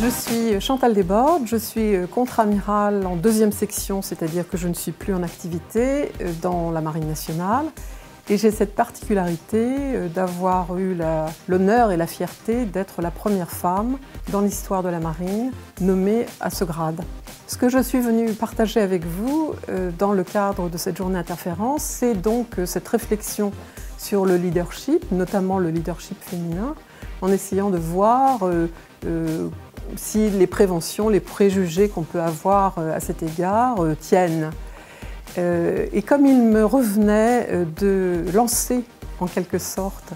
Je suis Chantal Desbordes, je suis contre-amiral en deuxième section, c'est-à-dire que je ne suis plus en activité dans la Marine nationale. Et j'ai cette particularité d'avoir eu l'honneur et la fierté d'être la première femme dans l'histoire de la Marine nommée à ce grade. Ce que je suis venue partager avec vous dans le cadre de cette journée interférence, c'est donc cette réflexion sur le leadership, notamment le leadership féminin, en essayant de voir si les préventions, les préjugés qu'on peut avoir à cet égard tiennent. Et comme il me revenait de lancer en quelque sorte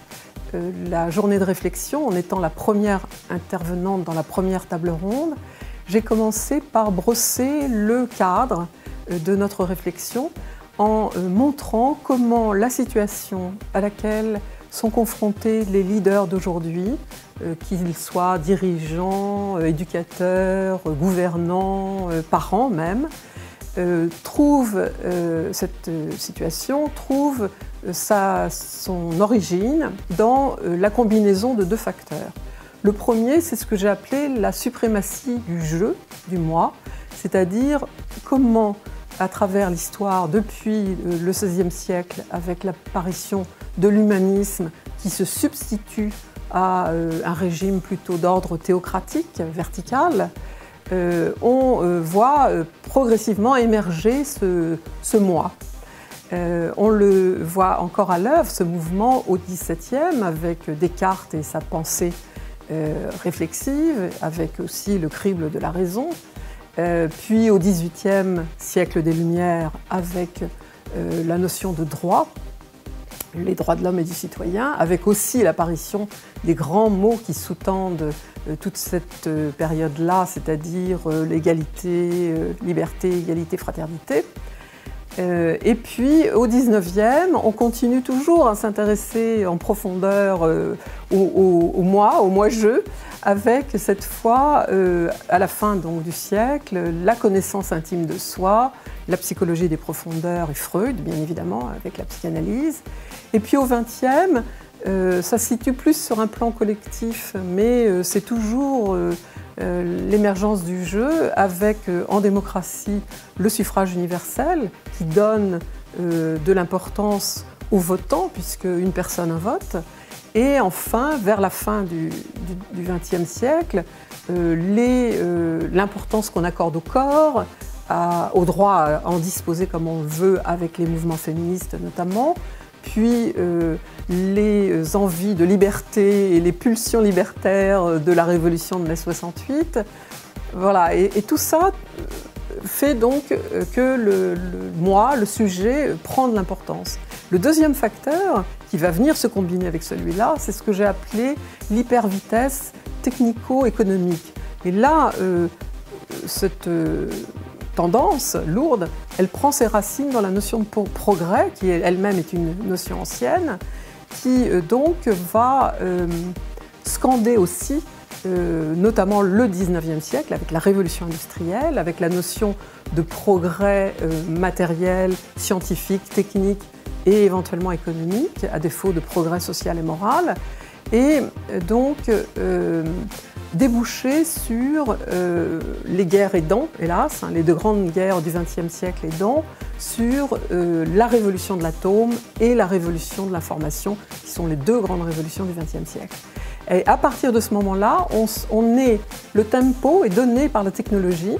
la journée de réflexion en étant la première intervenante dans la première table ronde, j'ai commencé par brosser le cadre de notre réflexion en montrant comment la situation à laquelle sont confrontés les leaders d'aujourd'hui, qu'ils soient dirigeants, éducateurs, gouvernants, parents même, cette situation trouve son origine dans la combinaison de deux facteurs. Le premier, c'est ce que j'ai appelé la suprématie du je, du moi, c'est-à-dire comment, à travers l'histoire, depuis le XVIe siècle, avec l'apparition de l'humanisme qui se substitue à un régime plutôt d'ordre théocratique, vertical, on voit progressivement émerger ce moi. On le voit encore à l'œuvre, ce mouvement au XVIIe, avec Descartes et sa pensée réflexive, avec aussi le crible de la raison, puis au XVIIIe siècle des Lumières, avec la notion de droit, les droits de l'homme et du citoyen, avec aussi l'apparition des grands mots qui sous-tendent toute cette période-là, c'est-à-dire l'égalité, liberté, égalité, fraternité. Et puis au XIXe, on continue toujours à s'intéresser en profondeur au moi-je, avec cette fois, à la fin donc, du siècle, la connaissance intime de soi, la psychologie des profondeurs et Freud, bien évidemment, avec la psychanalyse. Et puis au XXe, ça se situe plus sur un plan collectif, mais c'est toujours l'émergence du jeu avec, en démocratie, le suffrage universel qui donne de l'importance aux votants, puisque une personne un vote. Et enfin, vers la fin du XXe siècle, l'importance qu'on accorde au corps, au droit à en disposer comme on le veut avec les mouvements féministes notamment, puis les envies de liberté et les pulsions libertaires de la révolution de mai 68. Voilà, et tout ça fait donc que le moi, le sujet, prend de l'importance. Le deuxième facteur qui va venir se combiner avec celui-là, c'est ce que j'ai appelé l'hypervitesse technico-économique. Et là, cette tendance lourde, elle prend ses racines dans la notion de progrès, qui elle-même est une notion ancienne, qui donc va scander aussi, notamment le XIXe siècle, avec la révolution industrielle, avec la notion de progrès matériel, scientifique, technique et éventuellement économique, à défaut de progrès social et moral, et donc déboucher sur les guerres aidant, hélas, les deux grandes guerres du XXe siècle aidant, sur la révolution de l'atome et la révolution de l'information, qui sont les deux grandes révolutions du XXe siècle. Et à partir de ce moment-là, le tempo est donné par la technologie,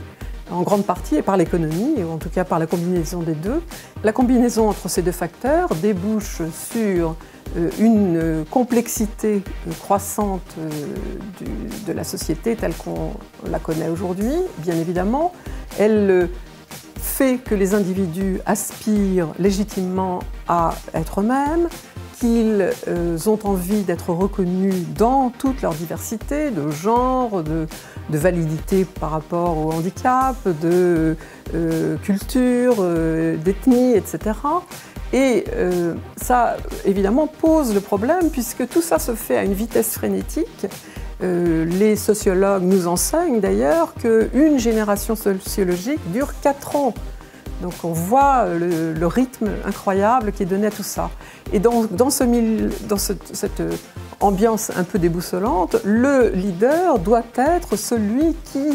en grande partie, et par l'économie, ou en tout cas par la combinaison des deux. La combinaison entre ces deux facteurs débouche sur une complexité croissante de la société telle qu'on la connaît aujourd'hui, bien évidemment. Elle fait que les individus aspirent légitimement à être eux-mêmes, qu'ils ont envie d'être reconnus dans toute leur diversité, de genre, de validité par rapport au handicap, de culture, d'ethnie, etc. Et ça, évidemment, pose le problème, puisque tout ça se fait à une vitesse frénétique. Les sociologues nous enseignent d'ailleurs qu'une génération sociologique dure 4 ans. Donc on voit le rythme incroyable qui est donné à tout ça. Et cette ambiance un peu déboussolante, le leader doit être celui qui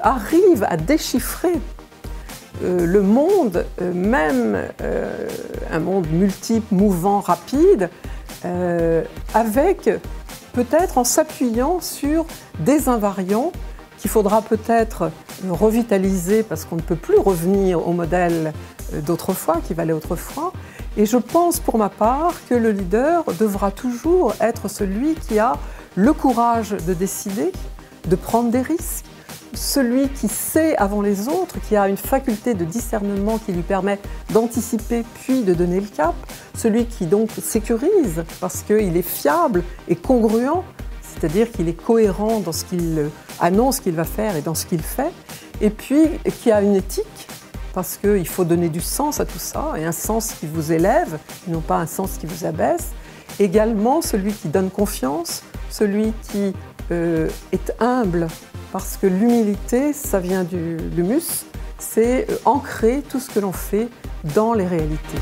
arrive à déchiffrer le monde, même un monde multiple, mouvant, rapide, avec peut-être en s'appuyant sur des invariants qu'il faudra peut-être revitaliser parce qu'on ne peut plus revenir au modèle d'autrefois, qui valait autrefois. Et je pense pour ma part que le leader devra toujours être celui qui a le courage de décider, de prendre des risques, celui qui sait avant les autres, qui a une faculté de discernement qui lui permet d'anticiper puis de donner le cap, celui qui donc sécurise parce qu'il est fiable et congruent, c'est-à-dire qu'il est cohérent dans ce qu'il annonce qu'il va faire et dans ce qu'il fait, et puis qui a une éthique, parce qu'il faut donner du sens à tout ça, et un sens qui vous élève, et non pas un sens qui vous abaisse. Également celui qui donne confiance, celui qui est humble, parce que l'humilité, ça vient de l'humus, c'est ancrer tout ce que l'on fait dans les réalités.